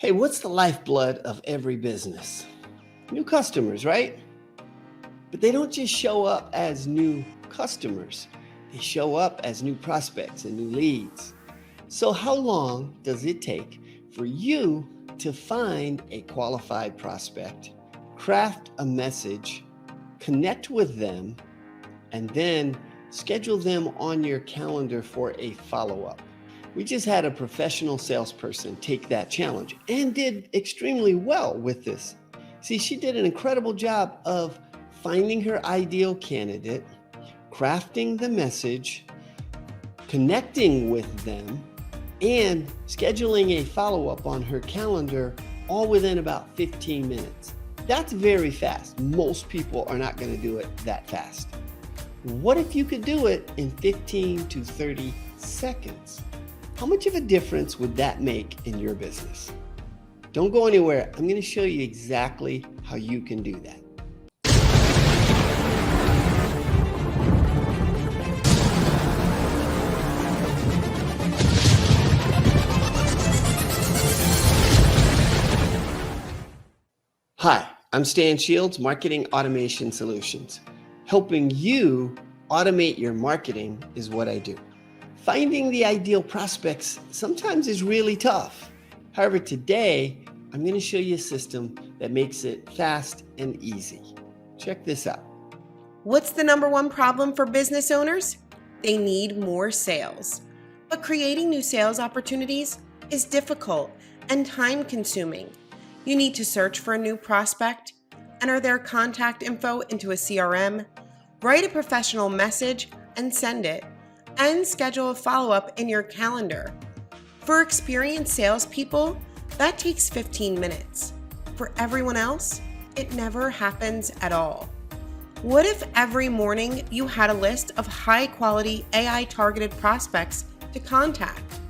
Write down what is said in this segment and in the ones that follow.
Hey, what's the lifeblood of every business? New customers, right? But they don't just show up as new customers. They show up as new prospects and new leads. So how long does it take for you to find a qualified prospect, craft a message, connect with them, and then schedule them on your calendar for a follow-up? We just had a professional salesperson take that challenge and did extremely well with this. See, she did an incredible job of finding her ideal candidate, crafting the message, connecting with them, and scheduling a follow-up on her calendar, all within about 15 minutes. That's very fast. Most people are not going to do it that fast. What if you could do it in 15 to 30 seconds? How much of a difference would that make in your business? Don't go anywhere. I'm going to show you exactly how you can do that. Hi, I'm Stan Shields, Marketing Automation Solutions. Helping you automate your marketing is what I do. Finding the ideal prospects sometimes is really tough. However, today, I'm going to show you a system that makes it fast and easy. Check this out. What's the number one problem for business owners? They need more sales. But creating new sales opportunities is difficult and time-consuming. You need to search for a new prospect, enter their contact info into a CRM, write a professional message and send it, and schedule a follow-up in your calendar. For experienced salespeople, that takes 15 minutes. For everyone else, it never happens at all. What if every morning you had a list of high-quality AI-targeted prospects to contact?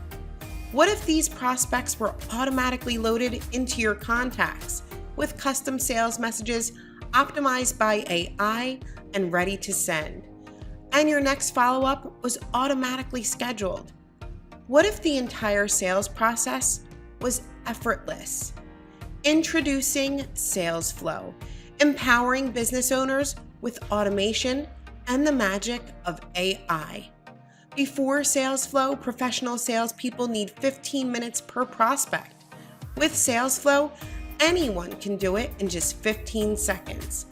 What if these prospects were automatically loaded into your contacts with custom sales messages optimized by AI and ready to send? And your next follow-up was automatically scheduled. What if the entire sales process was effortless? Introducing Sales Flow, empowering business owners with automation and the magic of AI. Before Sales Flow, professional salespeople need 15 minutes per prospect. With Sales Flow, anyone can do it in just 15 seconds.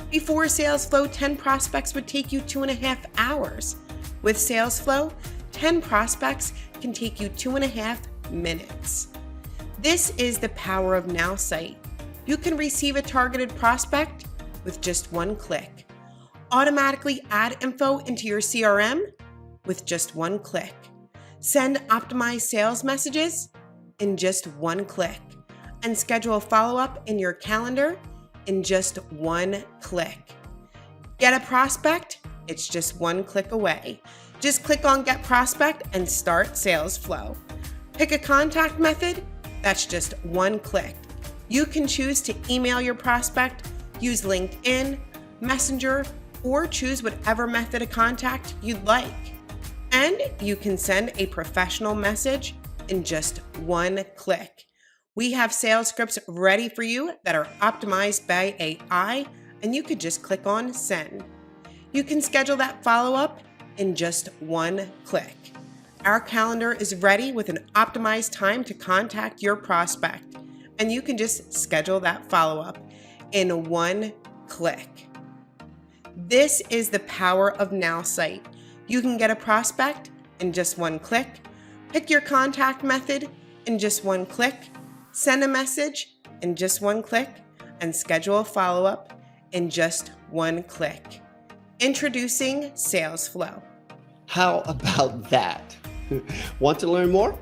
Before Sales Flow, 10 prospects would take you 2.5 hours. With Sales Flow, 10 prospects can take you 2.5 minutes. This is the power of NowSite. You can receive a targeted prospect with just one click. Automatically add info into your CRM with just one click. Send optimized sales messages in just one click. And schedule a follow-up in your calendar in just one click. Get a prospect? It's just one click away. Just click on Get Prospect and start Sales Flow. Pick a contact method? That's just one click. You can choose to email your prospect, use LinkedIn, Messenger, or choose whatever method of contact you'd like. And you can send a professional message in just one click. We have sales scripts ready for you that are optimized by AI, and you could just click on Send. You can schedule that follow-up in just one click. Our calendar is ready with an optimized time to contact your prospect, and you can just schedule that follow-up in one click. This is the power of NowSite. You can get a prospect in just one click, pick your contact method in just one click, send a message in just one click, and schedule a follow-up in just one click. Introducing Sales Flow. How about that? Want to learn more?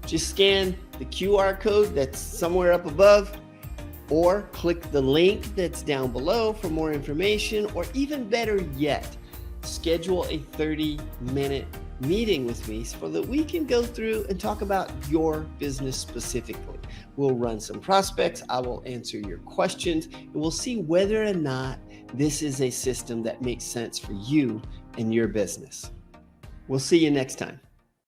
Just scan the QR code that's somewhere up above, or click the link that's down below for more information, or even better yet, schedule a 30-minute meeting with me so that we can go through and talk about your business specifically. We'll run some prospects, I will answer your questions, and we'll see whether or not this is a system that makes sense for you and your business. We'll see you next time.